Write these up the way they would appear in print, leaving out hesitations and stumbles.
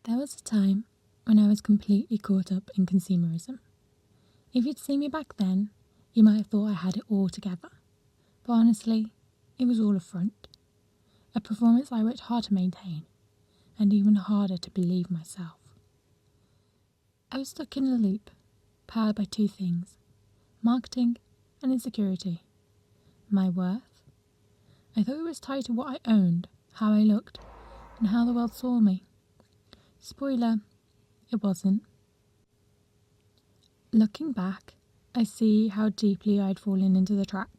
There was a time when I was completely caught up in consumerism. If you'd seen me back then, you might have thought I had it all together. But honestly, it was all a front. A performance I worked hard to maintain, and even harder to believe myself. I was stuck in a loop, powered by two things: marketing and insecurity. My worth. I thought it was tied to what I owned, how I looked, and how the world saw me. Spoiler, it wasn't. Looking back, I see how deeply I'd fallen into the trap.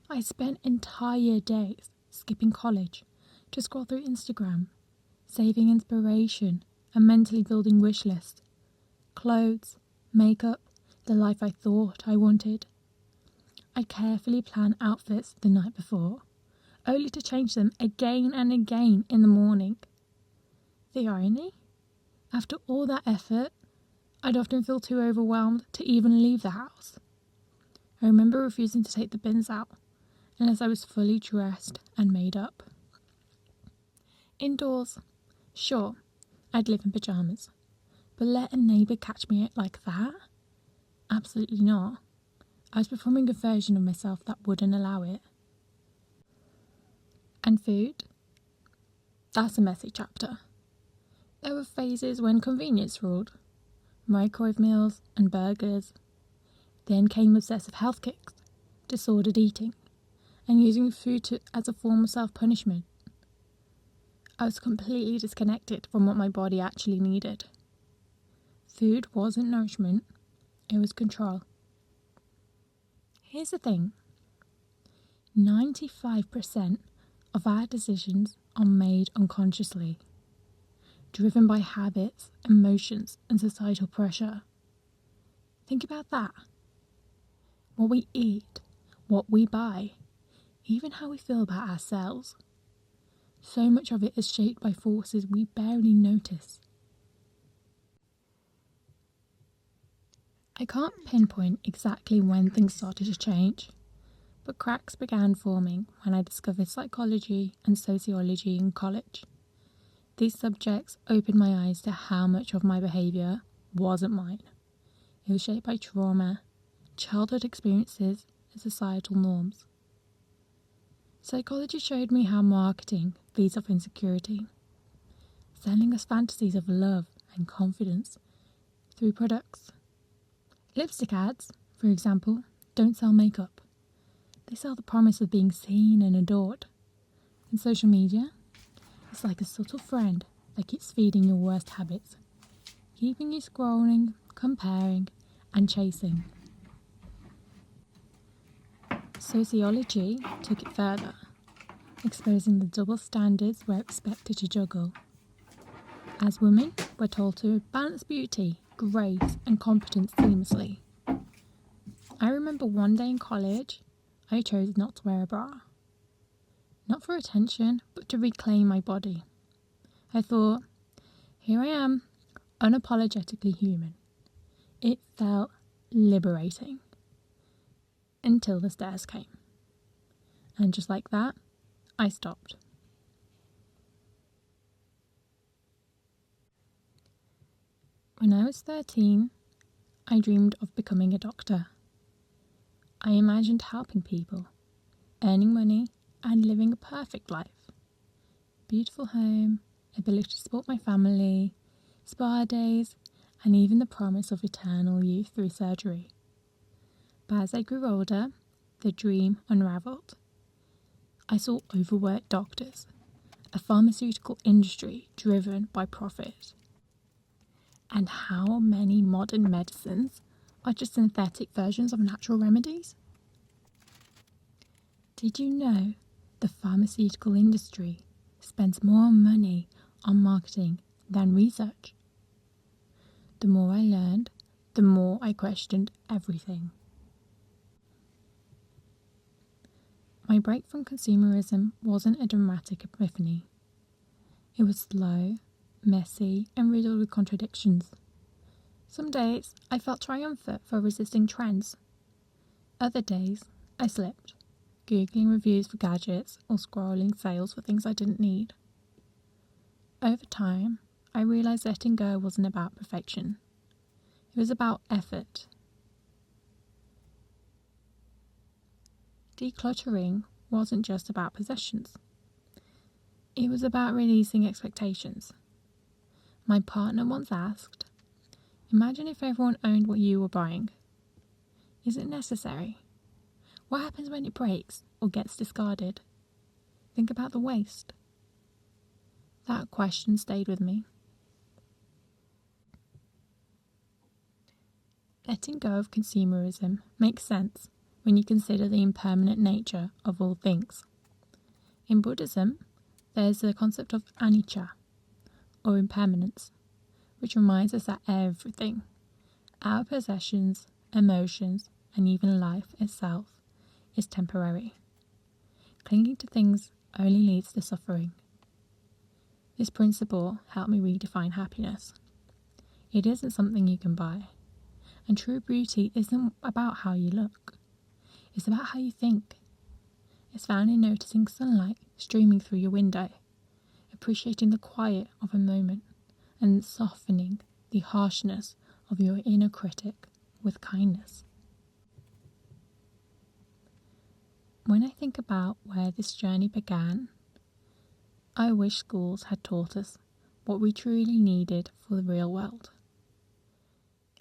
I spent entire days skipping college to scroll through Instagram, saving inspiration and mentally building wish lists. Clothes, makeup, the life I thought I wanted. I'd carefully plan outfits the night before, only to change them again and again in the morning. The irony? After all that effort, I'd often feel too overwhelmed to even leave the house. I remember refusing to take the bins out unless I was fully dressed and made up. Indoors, sure, I'd live in pyjamas, but let a neighbour catch me out like that? Absolutely not. I was performing a version of myself that wouldn't allow it. And food? That's a messy chapter. There were phases when convenience ruled. Microwave meals and burgers. Then came obsessive health kicks, disordered eating, and using food as a form of self-punishment. I was completely disconnected from what my body actually needed. Food wasn't nourishment, it was control. Here's the thing. 95% of our decisions are made unconsciously, driven by habits, emotions, and societal pressure. Think about that. What we eat, what we buy, even how we feel about ourselves. So much of it is shaped by forces we barely notice. I can't pinpoint exactly when things started to change, but cracks began forming when I discovered psychology and sociology in college. These subjects opened my eyes to how much of my behaviour wasn't mine. It was shaped by trauma, childhood experiences, and societal norms. Psychology showed me how marketing feeds off insecurity, selling us fantasies of love and confidence through products. Lipstick ads, for example, don't sell makeup. They sell the promise of being seen and adored. In social media, it's like a subtle friend that keeps feeding your worst habits, keeping you scrolling, comparing, and chasing. Sociology took it further, exposing the double standards we're expected to juggle. As women, we're told to balance beauty, grace, and competence seamlessly. I remember one day in college, I chose not to wear a bra. Not for attention, but to reclaim my body. I thought, here I am, unapologetically human. It felt liberating. Until the stairs came. And just like that, I stopped. When I was 13, I dreamed of becoming a doctor. I imagined helping people, earning money, and living a perfect life. Beautiful home, ability to support my family, spa days, and even the promise of eternal youth through surgery. But as I grew older, the dream unravelled. I saw overworked doctors, a pharmaceutical industry driven by profit. And how many modern medicines are just synthetic versions of natural remedies? Did you know the pharmaceutical industry spends more money on marketing than research? The more I learned, the more I questioned everything. My break from consumerism wasn't a dramatic epiphany. It was slow, messy, and riddled with contradictions. Some days I felt triumphant for resisting trends. Other days I slipped, Googling reviews for gadgets or scrolling sales for things I didn't need. Over time, I realised letting go wasn't about perfection. It was about effort. Decluttering wasn't just about possessions. It was about releasing expectations. My partner once asked, "Imagine if everyone owned what you were buying. Is it necessary? What happens when it breaks or gets discarded? Think about the waste." That question stayed with me. Letting go of consumerism makes sense when you consider the impermanent nature of all things. In Buddhism, there's the concept of anicca, or impermanence, which reminds us that everything, our possessions, emotions, and even life itself, is temporary. Clinging to things only leads to suffering. This principle helped me redefine happiness. It isn't something you can buy, and true beauty isn't about how you look. It's about how you think. It's found in noticing sunlight streaming through your window, appreciating the quiet of a moment, and softening the harshness of your inner critic with kindness. When I think about where this journey began, I wish schools had taught us what we truly needed for the real world.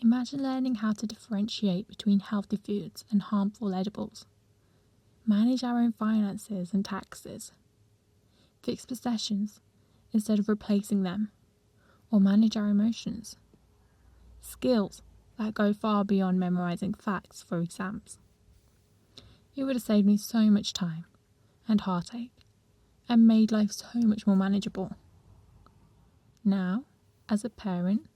Imagine learning how to differentiate between healthy foods and harmful edibles, manage our own finances and taxes, fix possessions instead of replacing them, or manage our emotions. Skills that go far beyond memorizing facts for exams. It would have saved me so much time and heartache and made life so much more manageable. Now, as a parent,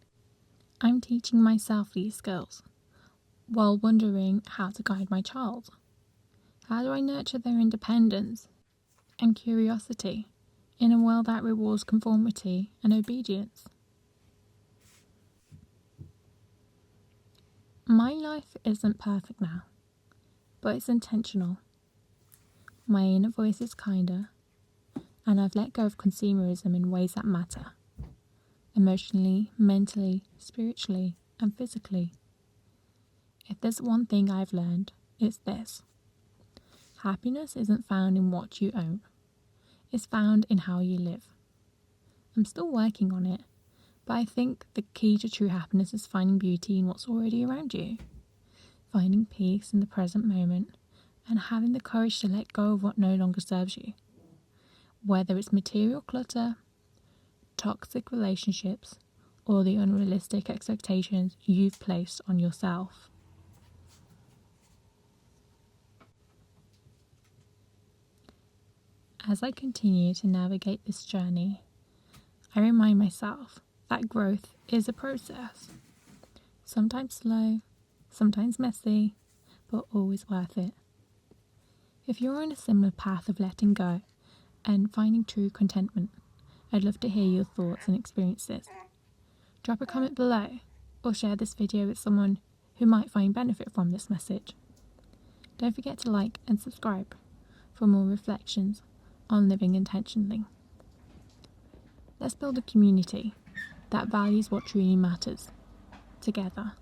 I'm teaching myself these skills while wondering how to guide my child. How do I nurture their independence and curiosity in a world that rewards conformity and obedience? My life isn't perfect now, but it's intentional. My inner voice is kinder, and I've let go of consumerism in ways that matter. Emotionally, mentally, spiritually, and physically. If there's one thing I've learned, it's this. Happiness isn't found in what you own. It's found in how you live. I'm still working on it, but I think the key to true happiness is finding beauty in what's already around you, finding peace in the present moment, and having the courage to let go of what no longer serves you. Whether it's material clutter, toxic relationships, or the unrealistic expectations you've placed on yourself. As I continue to navigate this journey, I remind myself that growth is a process. Sometimes slow, sometimes messy, but always worth it. If you're on a similar path of letting go and finding true contentment, I'd love to hear your thoughts and experiences. Drop a comment below or share this video with someone who might find benefit from this message. Don't forget to like and subscribe for more reflections on living intentionally. Let's build a community that values what truly matters together.